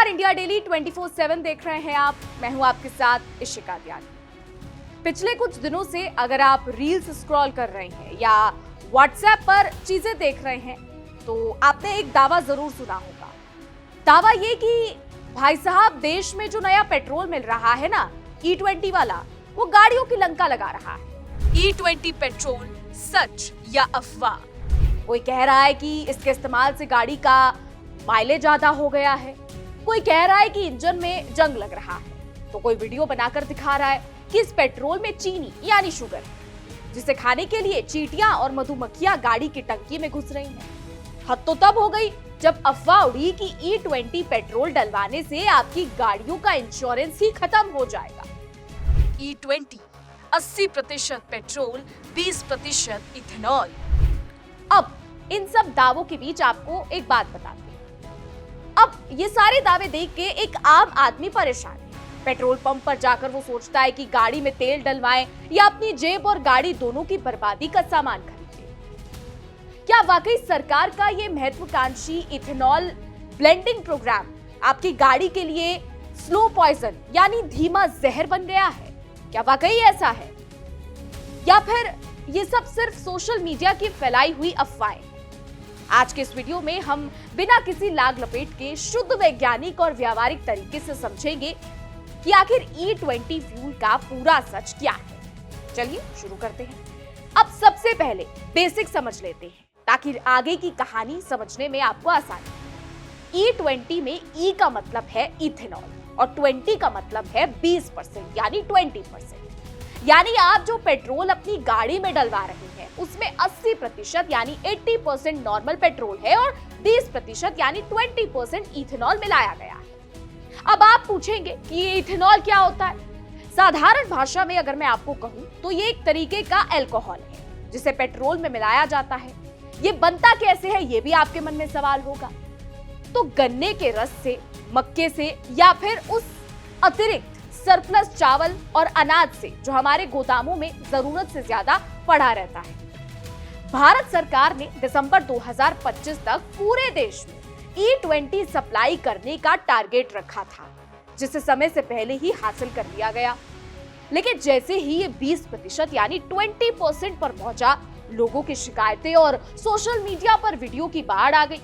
नमस्कार, India daily 24/7 देख रहे हैं आप। मैं हूं आपके साथ इशिका त्यागी। पिछले कुछ दिनों से अगर आप रील्स स्क्रॉल कर रहे हैं या व्हाट्सएप पर चीजें देख रहे हैं तो आपने एक दावा जरूर सुना होगा। दावा ये कि भाई साहब, देश में जो नया पेट्रोल मिल रहा है ना, E20 वाला, वो गाड़ियों की लंका लगा रहा है। E20 पेट्रोल सच या अफवाह? कोई कह रहा है कि इसके इस्तेमाल से गाड़ी का माइलेज ज्यादा हो गया है, कोई कह रहा है कि इंजन में जंग लग रहा है, तो कोई वीडियो बनाकर दिखा रहा है कि इस पेट्रोल में चीनी यानी शुगर है, जिसे खाने के लिए चींटियां और मधुमक्खियां गाड़ी की टंकी में घुस रही हैं। हद तो तब हो गई जब अफवाह उड़ी कि E20 पेट्रोल डलवाने से आपकी गाड़ियों का इंश्योरेंस ही खत्म हो जाएगा। E20 80% petrol, 20% ethanol. अब इन सब दावों के बीच आपको एक बात बताते हैं। अब ये सारे दावे देख के एक आम आदमी परेशान है। पेट्रोल पंप पर जाकर वो सोचता है कि गाड़ी में तेल डलवाएं या अपनी जेब और गाड़ी दोनों की बर्बादी का सामान खरीदें। क्या वाकई सरकार का ये महत्वाकांक्षी इथेनॉल ब्लेंडिंग प्रोग्राम आपकी गाड़ी के लिए स्लो पॉइजन यानी धीमा जहर बन गया है? क्या वाकई ऐसा है, या फिर ये सब सिर्फ सोशल मीडिया की फैलाई हुई अफवाहें? आज के इस वीडियो में हम बिना किसी लाग लपेट के शुद्ध वैज्ञानिक और व्यावहारिक तरीके से समझेंगे कि आखिर E20 फ्यूल का पूरा सच क्या है। चलिए शुरू करते हैं। अब सबसे पहले बेसिक समझ लेते हैं ताकि आगे की कहानी समझने में आपको आसानी। E20 में E का मतलब है इथेनॉल और 20 का मतलब है 20% यानी 20%। यानी आप जो पेट्रोल अपनी गाड़ी में डलवा रहे हैं उसमें 80% यानी 80% नॉर्मल पेट्रोल है और 20% यानी 20% इथेनॉल मिलाया गया है। अब आप पूछेंगे कि ये इथेनॉल क्या होता है? साधारण भाषा में अगर मैं आपको कहूं तो ये एक तरीके का अल्कोहल है जिसे पेट्रोल में मिलाया जाता है। ये बनता कैसे है, ये भी आपके मन में सवाल होगा। तो गन्ने के रस से, मक्के से, या फिर उस अतिरिक्त सरप्लस चावल और अनाज से जो हमारे गोदामों में जरूरत से ज्यादा पड़ा रहता है। भारत सरकार ने दिसंबर 2025 तक पूरे देश में E20 सप्लाई करने का टारगेट रखा था, जिसे समय से पहले ही हासिल कर लिया गया। लेकिन जैसे ही ये 20% यानी 20% पर पहुंचा, लोगों की शिकायतें और सोशल मीडिया पर वीडियो की बाढ़ आ गई।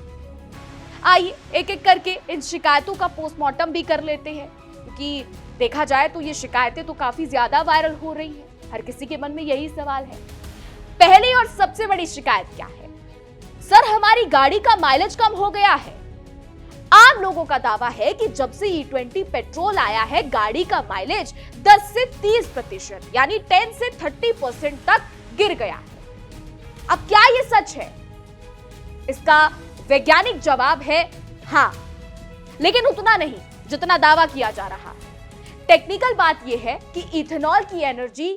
आइए एक एक करके इन शिकायतों का पोस्टमार्टम भी कर लेते हैं, क्योंकि देखा जाए तो ये शिकायतें तो काफी ज्यादा वायरल हो रही हैं। हर किसी के मन में यही सवाल है। पहली और सबसे बड़ी शिकायत क्या है? सर, हमारी गाड़ी का माइलेज कम हो गया है। आम लोगों का दावा है कि जब से E20 पेट्रोल आया है, गाड़ी का माइलेज 10 से 30% यानी 10 से 30% तक गिर गया है। अब क्या ये सच है? इसका वैज्ञानिक जवाब है हाँ, लेकिन उतना नहीं जितना दावा किया जा रहा है। टेक्निकल बात यह है कि इथेनॉल की एनर्जी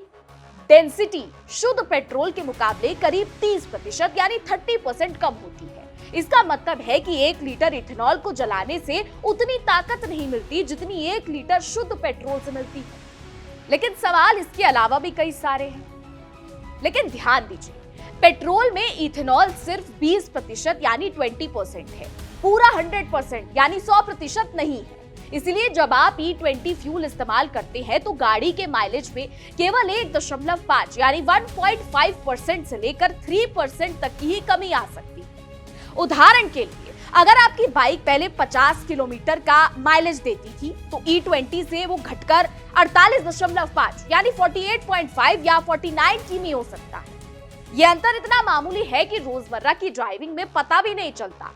डेंसिटी शुद्ध पेट्रोल के मुकाबले करीब 30% यानी 30% कम होती है। इसका मतलब है कि 1 लीटर इथेनॉल को जलाने से उतनी ताकत नहीं मिलती जितनी 1 लीटर शुद्ध पेट्रोल से मिलती है। लेकिन सवाल इसके अलावा भी कई सारे हैं। लेकिन ध्यान दीजिए, पेट्रोल में इथेनॉल सिर्फ 20% यानी 20% है, पूरा 100% यानी 100% नहीं है। इसलिए जब आप E20 फ्यूल इस्तेमाल करते हैं तो गाड़ी के माइलेज में केवल 1.5 यानी 1.5% से लेकर 3% तक की ही कमी आ सकती है। उदाहरण के लिए, अगर आपकी बाइक पहले 50 किलोमीटर का माइलेज देती थी तो E20 से वो घटकर 48.5 यानी 48.5 या 49 किमी हो सकता है। ये अंतर इतना मामूली है कि रोजमर्रा की ड्राइविंग में पता भी नहीं चलता।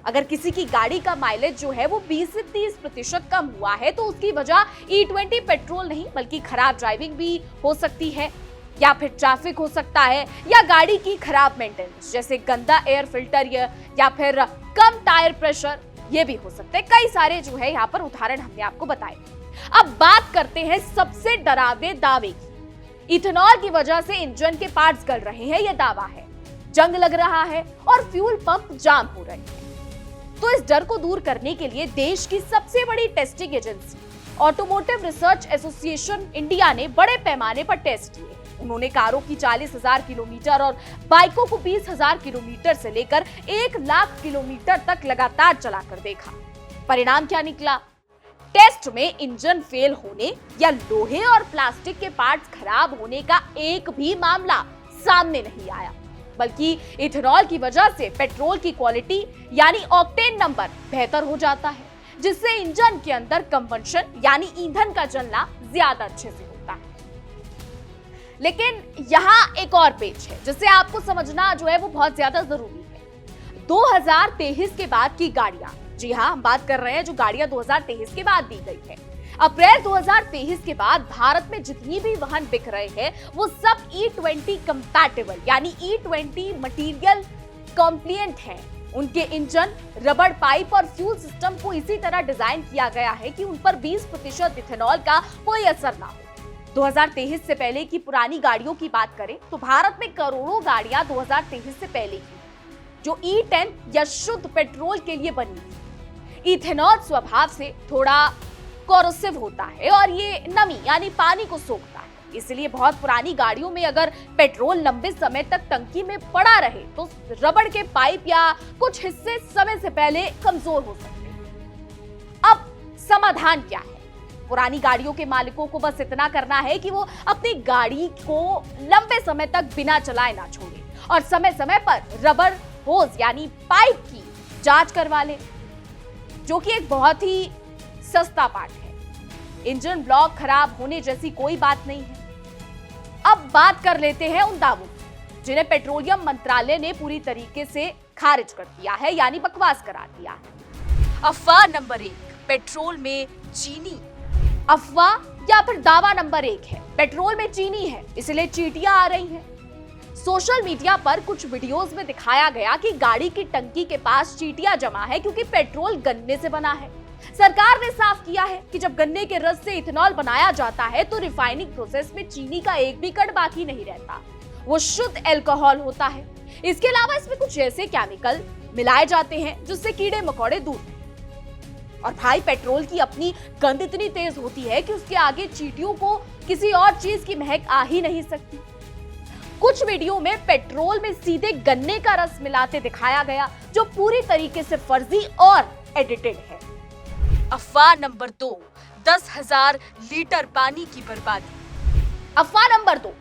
अगर किसी की गाड़ी का माइलेज जो है वो 20 से 30% कम हुआ है तो उसकी वजह E20 पेट्रोल नहीं बल्कि खराब ड्राइविंग भी हो सकती है, या फिर ट्रैफिक हो सकता है, या गाड़ी की खराब मेंटेनेंस जैसे गंदा एयर फिल्टर या फिर कम टायर प्रेशर, ये भी हो सकते हैं। कई सारे जो है यहाँ पर उदाहरण हमने आपको बताए। अब बात करते हैं सबसे डरावने दावे की। इथेनॉल की वजह से इंजन के पार्ट्स गल रहे हैं, यह दावा है। जंग लग रहा है और फ्यूल पंप जाम हो रहे हैं। तो इस डर को दूर करने के लिए देश की सबसे बड़ी testing agency automotive research association India ने बड़े पैमाने पर टेस्ट किए। उन्होंने कारों की 40,000 किलोमीटर और बाइकों को 20,000 किलोमीटर से लेकर 1 लाख किलोमीटर तक लगातार चलाकर देखा। परिणाम क्या निकला? टेस्ट में इंजन फेल होने या लोहे और प्लास्टिक के पार्ट्स खराब होने का एक भी मामला सामने नहीं आया, बल्कि इथेनॉल की वजह से पेट्रोल की क्वालिटी यानी ऑक्टेन नंबर बेहतर हो जाता है, जिससे इंजन के अंदर कंबंशन यानी ईंधन का जलना ज्यादा अच्छे से होता है। लेकिन यहाँ एक और पेच है जिसे आपको समझना जो है वो बहुत ज्यादा जरूरी है। 2023 के बाद की गाड़ियां, जी हाँ, हम बात कर रहे हैं जो गाड़ियां 2023 के बाद दी गई है। अप्रैल 2023 के बाद भारत में जितनी भी वाहन बिक रहे हैं वो सब E20 कंपैटिबल यानी E20 मटेरियल कॉम्प्लिएंट हैं। उनके इंजन, रबड़ पाइप और फ्यूल सिस्टम को इसी तरह डिजाइन किया गया है कि उन पर 20% इथेनॉल का कोई असर ना हो। 2023 से पहले की पुरानी गाड़ियों की बात करें तो भारत में करोड़ों गाड़ियां 2023 से पहले की जो E10 या शुद्ध पेट्रोल के लिए बनी थी। इथेनॉल स्वभाव से थोड़ा कोरोसिव होता है और ये नमी यानी पानी को सोखता है, इसलिए बहुत पुरानी गाड़ियों में अगर पेट्रोल लंबे समय तक टंकी में पड़ा रहे तो रबड़ के पाइप या कुछ हिस्से समय से पहले कमजोर हो सकते हैं। अब समाधान क्या है? पुरानी गाड़ियों के मालिकों को बस इतना करना है कि वो अपनी गाड़ी को लंबे समय तक बिना चलाए ना छोड़े और समय समय पर रबड़ होज यानी पाइप की जांच करवा ले, जो कि एक बहुत ही सस्ता पार्ट है। इंजन ब्लॉक खराब होने जैसी कोई बात नहीं है। अब बात कर लेते हैं उन दावों जिन्हें पेट्रोलियम मंत्रालय ने पूरी तरीके से खारिज कर दिया है यानी बकवास करार दिया है। अफवाह नंबर 1, पेट्रोल में चीनी। अफवाह या फिर दावा नंबर 1 है, पेट्रोल में चीनी है इसलिए चींटियां आ रही हैं। सोशल मीडिया पर कुछ वीडियोस में दिखाया गया कि गाड़ी की टंकी के पास चींटियां जमा है क्योंकि पेट्रोल गन्ने से बना है। सरकार ने साफ किया है कि जब गन्ने के रस से इथेनॉल बनाया जाता है तो रिफाइनिंग प्रोसेस में चीनी का एक भी कण बाकी नहीं रहता, वो शुद्ध अल्कोहल होता है। इसके अलावा इसमें कुछ ऐसे केमिकल मिलाए जाते हैं जिससे कीड़े मकोड़े दूर हैं। और भाई, पेट्रोल की अपनी गंध इतनी तेज होती है कि उसके आगे चींटियों को किसी और चीज की महक आ ही नहीं सकती। कुछ वीडियो में पेट्रोल में सीधे गन्ने का रस मिलाते दिखाया गया जो पूरी तरीके से फर्जी और एडिटेड है। अफवाह नंबर 2, 10,000 लीटर पानी की बर्बादी। अफवाह नंबर 2,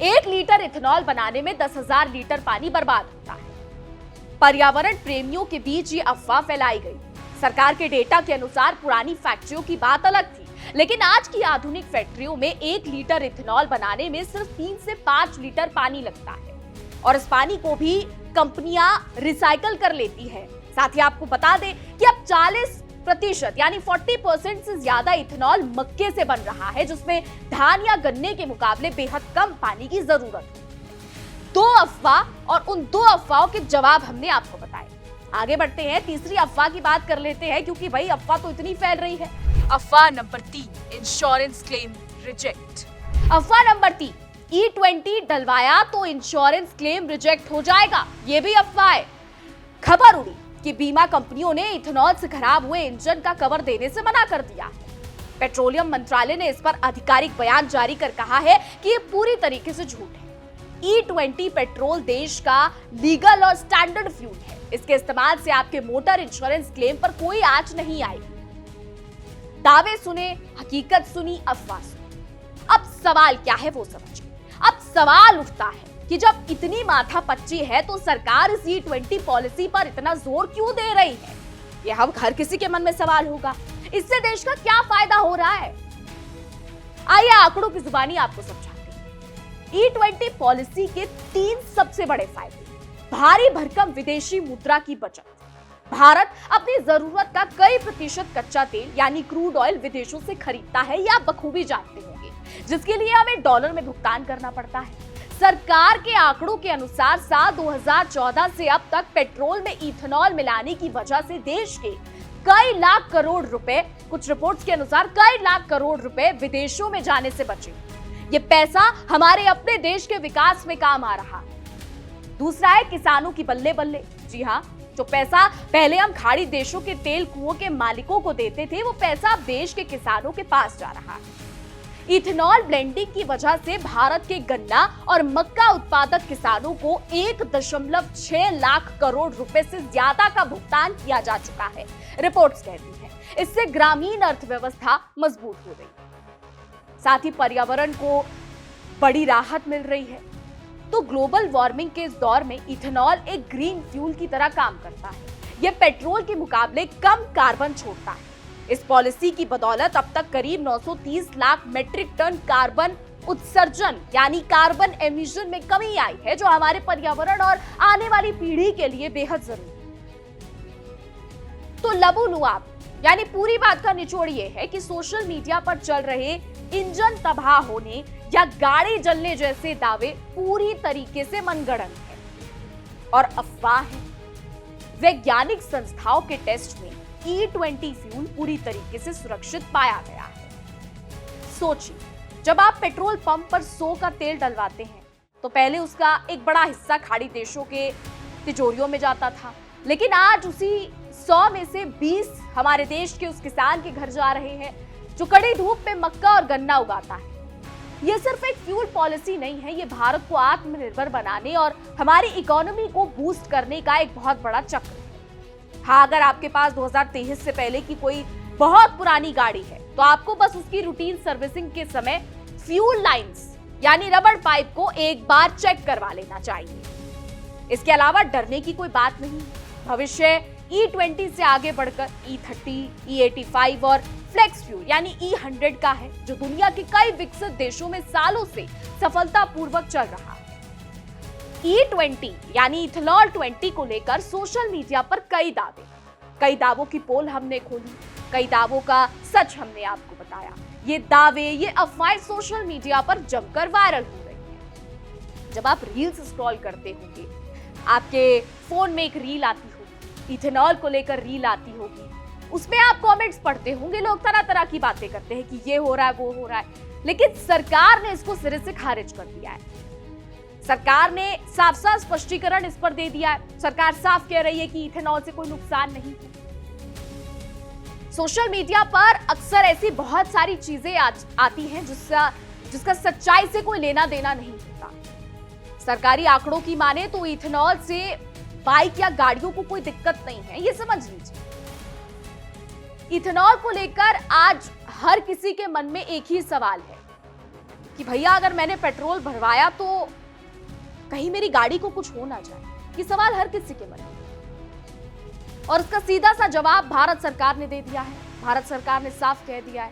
1 लीटर इथेनॉल बनाने में 10,000 लीटर पानी बर्बाद होता है। पर्यावरण प्रेमियों के बीच ये अफवाह फैलाई गई। सरकार के डेटा के अनुसार पुरानी फैक्ट्रियों की बात अलग थी, लेकिन आज की आधुनिक फैक्ट्रियों में 1 लीटर इथेनॉल बनाने में सिर्फ 3 से 5 लीटर पानी लगता है और इस पानी को भी कंपनियां रिसाइकल कर लेती है। साथ ही आपको बता दें कि अब 40% यानी 40% से ज्यादा इथेनॉल मक्के से बन रहा है, जिसमें धान या गन्ने के मुकाबले बेहद कम पानी की जरूरत है। 2 अफवाह और उन 2 अफवाहों के जवाब हमने आपको बताए। आगे बढ़ते हैं, तीसरी अफवाह की बात कर लेते हैं क्योंकि भाई अफवाह तो इतनी फैल रही है। अफवाह नंबर 3, इंश्योरेंस क्लेम रिजेक्ट। अफवाह नंबर 3, E20 डलवाया तो इंश्योरेंस क्लेम रिजेक्ट हो जाएगा, ये भी अफवाह है। खबर उड़ी कि बीमा कंपनियों ने इथेनॉल से खराब हुए इंजन का कवर देने से मना कर दिया है। पेट्रोलियम मंत्रालय ने इस पर आधिकारिक बयान जारी कर कहा है कि ये पूरी तरीके से झूठ है। E20 पेट्रोल देश का लीगल और स्टैंडर्ड फ्यूल है। इसके इस्तेमाल से आपके मोटर इंश्योरेंस क्लेम पर कोई आंच नहीं आएगी। दावे सुने, हकीकत सुनी, अफवाह सुनी। अब सवाल क्या है वो समझिए। अब सवाल उठता है कि जब इतनी माथापच्ची है तो सरकार इस E20 पॉलिसी पर इतना जोर क्यों दे रही है? ये हम हर किसी के मन में सवाल होगा। इससे देश का क्या फायदा हो रहा है? आइए आंकड़ों की जुबानी आपको समझाते हैं। E20 पॉलिसी के 3 सबसे बड़े फायदे। भारी भरकम विदेशी मुद्रा की बचत। भारत अपनी जरूरत का कई प्रतिशत कच्चा तेल यानी क्रूड ऑयल विदेशों से खरीदता है, या बखूबी जानते होंगे, जिसके लिए हमें डॉलर में भुगतान करना पड़ता है। सरकार के आंकड़ों के अनुसार साल 2014 से अब तक पेट्रोल में इथेनॉल मिलाने की वजह से देश के कई लाख करोड़ रुपए, कुछ रिपोर्ट्स के अनुसार कई लाख करोड़ रुपए विदेशों में जाने से बचे। ये पैसा हमारे अपने देश के विकास में काम आ रहा है। दूसरा है किसानों की बल्ले बल्ले। जी हाँ, जो पैसा पहले हम खाड़ी देशों के तेल कुओं के मालिकों को देते थे, वो पैसा अब देश के किसानों के पास जा रहा है। इथेनॉल ब्लेंडिंग की वजह से भारत के गन्ना और मक्का उत्पादक किसानों को 1.6 लाख करोड़ रुपए से ज्यादा का भुगतान किया जा चुका है, रिपोर्ट्स कहती हैं। इससे ग्रामीण अर्थव्यवस्था मजबूत हो रही, साथ ही पर्यावरण को बड़ी राहत मिल रही है। तो ग्लोबल वार्मिंग के इस दौर में इथेनॉल एक ग्रीन फ्यूल की तरह काम करता है। यह पेट्रोल के मुकाबले कम कार्बन छोड़ता है। इस पॉलिसी की बदौलत अब तक करीब 930 लाख मीट्रिक टन कार्बन उत्सर्जन यानी कार्बन एमिशन में कमी आई है, जो हमारे पर्यावरण और आने वाली पीढ़ी के लिए बेहद जरूरी है। तो लबुलुआब यानी पूरी बात का निचोड़ यह है कि सोशल मीडिया पर चल रहे इंजन तबाह होने या गाड़ी जलने जैसे दावे पूरी तरीके से मनगढ़ंत है और अफवाह है। वैज्ञानिक संस्थाओं के टेस्ट में E20 फ्यूल पूरी तरीके से सुरक्षित पाया गया है। सोचिए, जब आप पेट्रोल पंप पर 100 का तेल डलवाते हैं तो पहले उसका एक बड़ा हिस्सा खाड़ी देशों के तिजोरियों में जाता था, लेकिन आज उसी 100 में से 20 हमारे देश के उस किसान के घर जा रहे हैं जो कड़ी धूप में मक्का और गन्ना उगाता है। यह सिर्फ एक फ्यूल पॉलिसी नहीं है, यह भारत को आत्मनिर्भर बनाने और हमारी इकोनॉमी को बूस्ट करने का एक बहुत बड़ा चक्र है। हाँ, अगर आपके पास 2023 से पहले की कोई बहुत पुरानी गाड़ी है तो आपको बस उसकी रूटीन सर्विसिंग के समय फ्यूल लाइंस यानी रबड़ पाइप को एक बार चेक करवा लेना चाहिए। इसके अलावा डरने की कोई बात नहीं। भविष्य E20 से आगे बढ़कर E30, E85 और फ्लेक्स फ्यूल यानी E100 का है, जो दुनिया के कई विकसित देशों में सालों से सफलतापूर्वक चल रहा है। E20 यानी इथेनॉल 20 को लेकर सोशल मीडिया पर कई दावों की पोल हमने खोली, कई दावों का सच हमने आपको बताया। ये दावे, ये अफवाहें सोशल मीडिया पर जमकर वायरल हो रही हैं। जब आप रील्स स्क्रॉल करते होंगे, आपके फोन में एक रील आती होगी, इथेनॉल को लेकर रील आती होगी, उसमें आप कमेंट्स पढ़ते होंगे, लोग तरह तरह की बातें करते हैं कि ये हो रहा है, वो हो रहा है, लेकिन सरकार ने इसको सिरे से खारिज कर दिया है। सरकार ने साफ साफ स्पष्टीकरण इस पर दे दिया है। सरकार साफ कह रही है कि इथेनॉल से कोई नुकसान नहीं है। सोशल मीडिया पर अक्सर ऐसी बहुत सारी चीजें आती हैं जिसका सच्चाई से कोई लेना देना नहीं होता। सरकारी आंकड़ों की माने तो इथेनॉल से बाइक या गाड़ियों को कोई दिक्कत नहीं है, ये समझ लीजिए। इथेनॉल को लेकर आज हर किसी के मन में एक ही सवाल है कि भैया अगर मैंने पेट्रोल भरवाया तो कहीं मेरी गाड़ी को कुछ हो ना जाए। ये सवाल हर किसी के मन में, और इसका सीधा सा जवाब भारत सरकार ने दे दिया है। भारत सरकार ने साफ कह दिया है।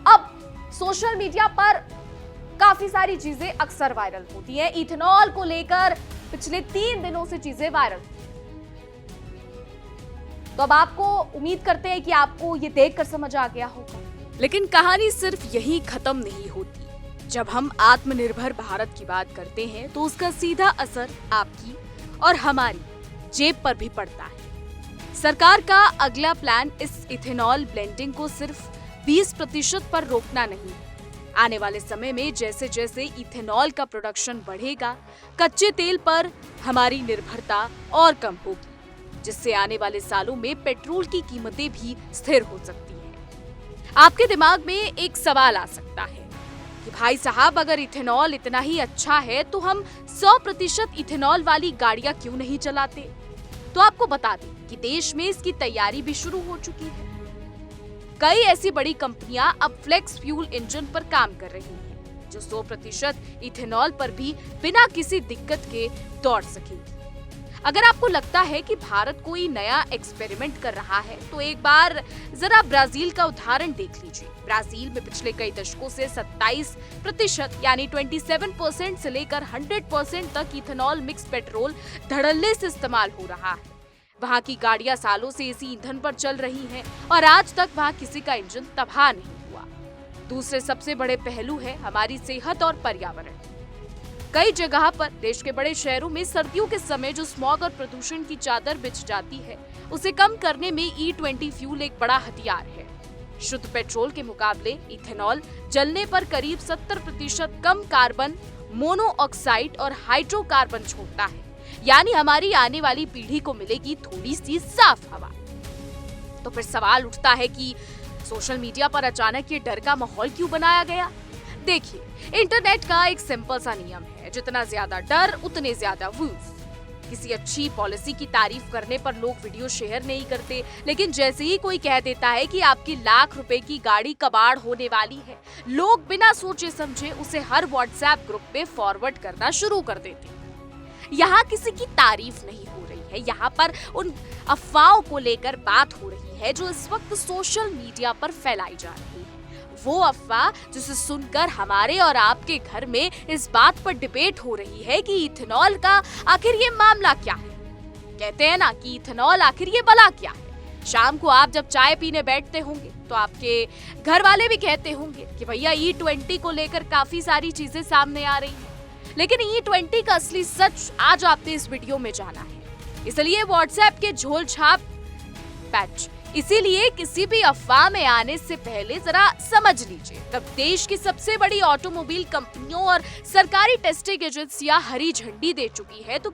अब सोशल मीडिया पर काफी सारी चीजें अक्सर वायरल होती हैं। इथेनॉल को लेकर पिछले 3 दिनों से चीजें वायरल, तो अब आपको उम्मीद करते हैं कि आपको ये देखकर समझ आ गया होगा। लेकिन कहानी सिर्फ यही खत्म नहीं होती। जब हम आत्मनिर्भर भारत की बात करते हैं तो उसका सीधा असर आपकी और हमारी जेब पर भी पड़ता है। सरकार का अगला प्लान इस इथेनॉल ब्लेंडिंग को सिर्फ 20% पर रोकना नहीं। आने वाले समय में जैसे जैसे इथेनॉल का प्रोडक्शन बढ़ेगा, कच्चे तेल पर हमारी निर्भरता और कम होगी, जिससे आने वाले सालों में पेट्रोल की कीमतें भी स्थिर हो सकती हैं। आपके दिमाग में एक सवाल आ सकता है कि भाई साहब, अगर इथेनॉल इतना ही अच्छा है तो हम 100% इथेनॉल वाली गाड़ियां क्यों नहीं चलाते? तो आपको बता दें कि देश में इसकी तैयारी भी शुरू हो चुकी है। कई ऐसी बड़ी कंपनियां अब फ्लेक्स फ्यूल इंजन पर काम कर रही हैं, जो 100% इथेनॉल पर भी बिना किसी दिक्कत के दौड़ सकेगी। अगर आपको लगता है कि भारत कोई नया एक्सपेरिमेंट कर रहा है तो एक बार जरा ब्राजील का उदाहरण देख लीजिए। ब्राजील में पिछले कई दशकों से 27% यानी 27% से लेकर 100% तक इथेनॉल मिक्स पेट्रोल धड़ल्ले से इस्तेमाल हो रहा है। वहाँ की गाड़ियां सालों से इसी ईंधन पर चल रही हैं और आज तक वहाँ किसी का इंजन तबाह नहीं हुआ। दूसरे सबसे बड़े पहलू है हमारी सेहत और पर्यावरण। कई जगह पर देश के बड़े शहरों में सर्दियों के समय जो स्मॉग और प्रदूषण की चादर बिछ जाती है, उसे कम करने में E20 फ्यूल एक बड़ा हथियार है। शुद्ध पेट्रोल के मुकाबले इथेनॉल जलने पर करीब 70% कम कार्बन मोनोऑक्साइड और हाइड्रोकार्बन छोड़ता है, यानी हमारी आने वाली पीढ़ी को मिलेगी थोड़ी सी साफ हवा। तो फिर सवाल उठता है कि सोशल मीडिया पर अचानक ये डर का माहौल क्यों बनाया गया? देखिए, इंटरनेट का एक सिंपल सा नियम है, जितना ज्यादा डर उतने ज्यादा व्यूज। किसी अच्छी पॉलिसी की तारीफ करने पर लोग वीडियो शेयर नहीं करते, लेकिन जैसे ही कोई कह देता है कि आपकी लाख रुपए की गाड़ी कबाड़ होने वाली है, लोग बिना सोचे समझे उसे हर व्हाट्सएप ग्रुप पे फॉरवर्ड करना शुरू कर देते हैं। यहाँ किसी की तारीफ नहीं हो रही है, यहाँ पर उन अफवाहों को लेकर बात हो रही है जो इस वक्त सोशल मीडिया पर फैलाई जा रही है। वो अफवाह जिसे सुनकर हमारे और आपके घर में इस बात पर डिबेट हो रही है कि इथेनॉल का आखिर ये मामला क्या है। कहते हैं ना कि इथेनॉल आखिर ये भला क्या है। शाम को आप जब चाय पीने बैठते होंगे तो आपके घर वाले भी कहते होंगे कि भैया E20 को लेकर काफी सारी चीजें सामने आ रही हैं, लेकिन E20 का असली सच आज आपने इस वीडियो में जाना है। इसलिए व्हाट्सएप के झोल छाप पैच, इसीलिए किसी भी अफवाह में आने से पहले जरा समझ लीजिए। तब देश की सबसे बड़ी ऑटोमोबाइल कंपनियों और सरकारी टेस्टिंग एजेंसियां हरी झंडी दे चुकी है, तो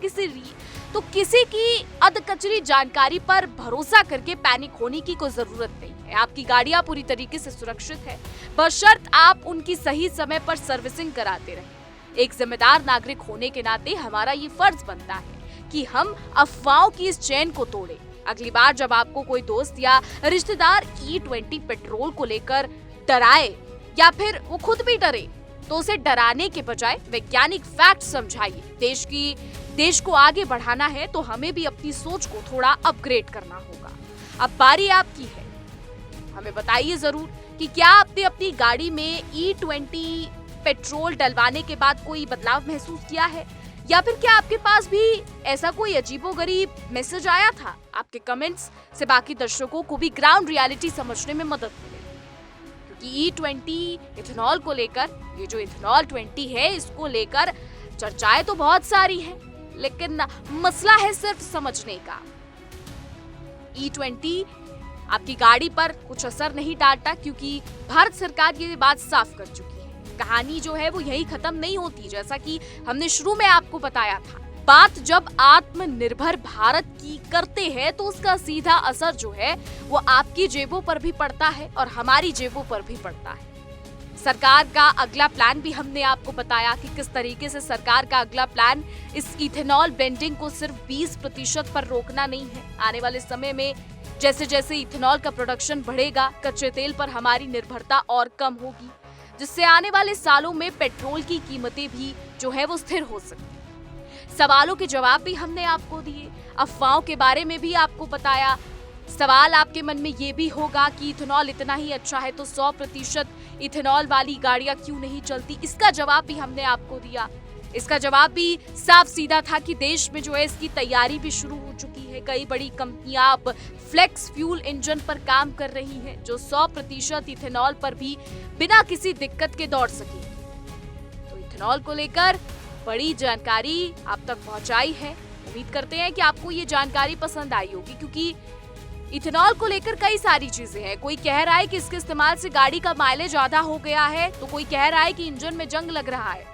किसी की अधकचरी जानकारी पर भरोसा करके पैनिक होने की कोई जरूरत नहीं है। आपकी गाड़ियां पूरी तरीके से सुरक्षित है, बशर्त आप उनकी सही समय पर सर्विसिंग कराते रहें। एक जिम्मेदार नागरिक होने के नाते हमारा ये फर्ज बनता है कि हम अफवाहों की इस चेन को तोड़ें। अगली बार जब आपको कोई दोस्त या रिश्तेदार E20 पेट्रोल को लेकर डराए या फिर वो खुद भी डरे, तो उसे डराने के बजाय वैज्ञानिक फैक्ट समझाइए। देश को आगे बढ़ाना है तो हमें भी अपनी सोच को थोड़ा अपग्रेड करना होगा। अब बारी आपकी है, हमें बताइए जरूर कि क्या आपने अपनी गाड़ी में E20 पेट्रोल डलवाने के बाद कोई बदलाव महसूस किया है, या फिर क्या आपके पास भी ऐसा कोई अजीबोगरीब मैसेज आया था। आपके कमेंट्स से बाकी दर्शकों को भी ग्राउंड रियलिटी समझने में मदद मिलेगी, क्योंकि E20 इथेनॉल को लेकर, ये जो इथेनॉल 20 है, इसको लेकर चर्चाएं तो बहुत सारी हैं, लेकिन मसला है सिर्फ समझने का। E20 आपकी गाड़ी पर कुछ असर नहीं डालता, क्योंकि भारत सरकार ये बात साफ कर चुकी है। कहानी जो है वो यही खत्म नहीं होती, जैसा कि हमने शुरू में आपको बताया था। बात जब आत्मनिर्भर भारत की करते हैं तो उसका सीधा असर जो है वो आपकी जेबों पर भी पड़ता है और हमारी जेबों पर भी पड़ता है। सरकार का अगला प्लान भी हमने आपको बताया कि किस तरीके से सरकार का अगला प्लान इस इथेनॉल ब्लेंडिंग को सिर्फ 20% पर रोकना नहीं है। आने वाले समय में जैसे जैसे इथेनॉल का प्रोडक्शन बढ़ेगा, कच्चे तेल पर हमारी निर्भरता और कम होगी, जिससे आने वाले सालों में पेट्रोल की कीमतें भी जो है वो स्थिर हो सकती है। सवालों के जवाब भी हमने आपको दिए, अफवाहों के बारे में भी आपको बताया। सवाल आपके मन में ये भी होगा कि इथेनॉल इतना ही अच्छा है तो 100% इथेनॉल वाली गाड़ियां क्यों नहीं चलती। इसका जवाब भी हमने आपको दिया। इसका जवाब भी साफ सीधा था कि देश में जो है इसकी तैयारी भी शुरू हो चुकी है। कई बड़ी कंपनियां अब फ्लेक्स फ्यूल इंजन पर काम कर रही हैं, जो 100% इथेनॉल पर भी बिना किसी दिक्कत के दौड़ सकेगी। तो इथेनॉल को लेकर बड़ी जानकारी आप तक पहुंचाई है। उम्मीद करते हैं कि आपको ये जानकारी पसंद आई होगी, क्योंकि इथेनॉल को लेकर कई सारी चीजें हैं। कोई कह रहा है कि इसके इस्तेमाल से गाड़ी का माइलेज ज्यादा हो गया है, तो कोई कह रहा है कि इंजन में जंग लग रहा है,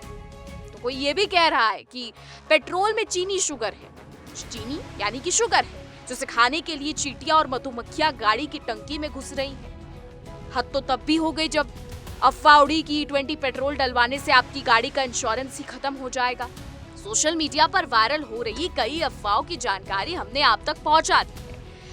तो कोई ये भी कह रहा है कि पेट्रोल में चीनी शुगर है। चीनी यानी कि शुगर है, जिसे खाने के लिए चींटियां और मधुमक्खियां गाड़ी की टंकी में घुस रही हैं। हद तो तब भी हो गई जब अफवाह उड़ी कि E20 पेट्रोल डलवाने से आपकी गाड़ी का इंश्योरेंस ही खत्म हो जाएगा। सोशल मीडिया पर वायरल हो रही कई अफवाहों की जानकारी हमने आप तक पहुंचा दी है।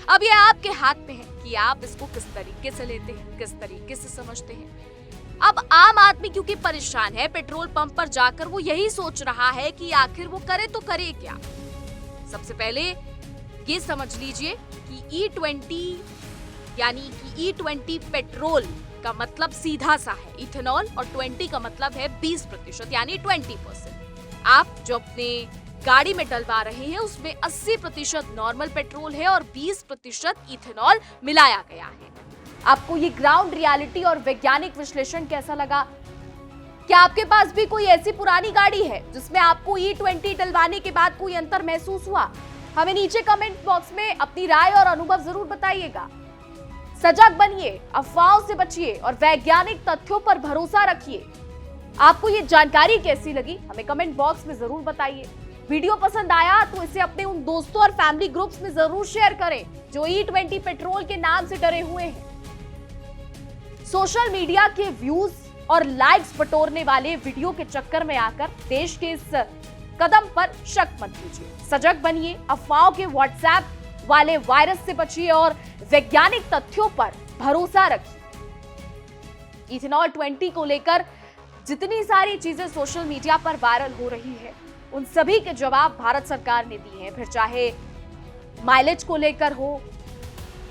अब यह आपके हाथ में है कि आप इसको किस तरीके से लेते हैं, किस तरीके से समझते हैं। अब आम आदमी क्योंकि परेशान है, पेट्रोल पंप पर जाकर वो यही सोच रहा है कि आखिर वो करे तो करे क्या। सबसे पहले ये समझ लीजिए कि E20 यानी कि E20 पेट्रोल का मतलब सीधा सा है इथेनॉल, और 20 का मतलब है 20% यानी 20%। आप जो अपने गाड़ी में डलवा रहे हैं उसमें 80% नॉर्मल पेट्रोल है और 20% इथेनॉल मिलाया गया है। आपको ये ग्राउंड रियलिटी और वैज्ञानिक विश्लेषण कैसा लगा? क्या आपके पास भी कोई ऐसी पुरानी गाड़ी है जिसमें आपको E20 डलवाने के बाद कोई अंतर महसूस हुआ? हमें नीचे कमेंट बॉक्स में अपनी राय और अनुभव जरूर बताइएगा। सजग बनिए, अफवाहों से बचिए और वैज्ञानिक तथ्यों पर भरोसा रखिए। आपको ये जानकारी कैसी लगी हमें कमेंट बॉक्स में जरूर बताइए। वीडियो पसंद आया तो इसे अपने उन दोस्तों और फैमिली ग्रुप्स में जरूर शेयर करें जो E20 पेट्रोल के नाम से डरे हुए हैं। सोशल मीडिया के व्यूज और लाइक्स बटोरने वाले वीडियो के चक्कर में आकर देश के इस कदम पर शक मत कीजिए, सजग बनिए, अफवाहों के व्हाट्सएप वाले वायरस से बचिए और वैज्ञानिक तथ्यों पर भरोसा रखिए। इथेनॉल 20 को लेकर जितनी सारी चीजें सोशल मीडिया पर वायरल हो रही है, उन सभी के जवाब भारत सरकार ने दिए हैं, फिर चाहे माइलेज को लेकर हो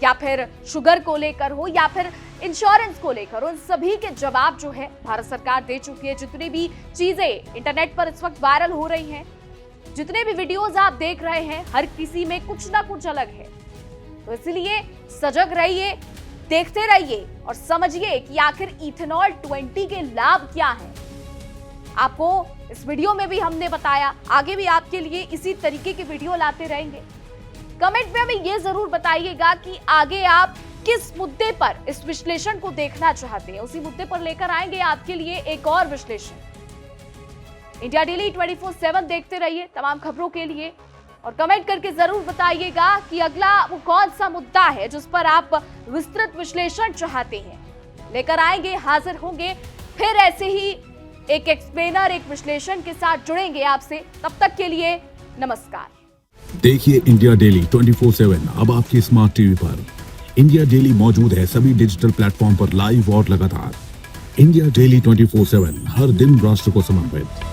या फिर शुगर को लेकर हो या फिर इंश्योरेंस को लेकर, उन सभी के जवाब जो है भारत सरकार दे चुकी है। जितनी भी चीजें इंटरनेट पर इस वक्त वायरल हो रही हैं, जितने भी वीडियोस आप देख रहे हैं, हर किसी में कुछ ना कुछ अलग है। तो इसलिए सजग रहिए, देखते रहिए और समझिए कि आखिर इथेनॉल 20 के लाभ क्या हैं। आपको इस वीडियो में भी हमने बताया, आगे भी आपके लिए इसी तरीके की वीडियो लाते रहेंगे। कमेंट में हमें यह जरूर बताइएगा कि आगे आप किस मुद्दे पर इस विश्लेषण को देखना चाहते हैं। उसी मुद्दे पर लेकर आएंगे आपके लिए एक और विश्लेषण। इंडिया डेली 24/7 देखते रहिए तमाम खबरों के लिए और कमेंट करके जरूर बताइएगा कि अगला वो कौन सा मुद्दा है जिस पर आप विस्तृत विश्लेषण चाहते हैं। लेकर आएंगे, हाजिर होंगे फिर ऐसे ही एक एक्सप्लेनर, एक विश्लेषण के साथ जुड़ेंगे आपसे। तब तक के लिए नमस्कार। देखिए इंडिया डेली 24/7 अब आपकी स्मार्ट टीवी पर। इंडिया डेली मौजूद है सभी डिजिटल प्लेटफॉर्म पर लाइव और लगातार। इंडिया डेली 24/7 हर दिन राष्ट्र को समर्पित।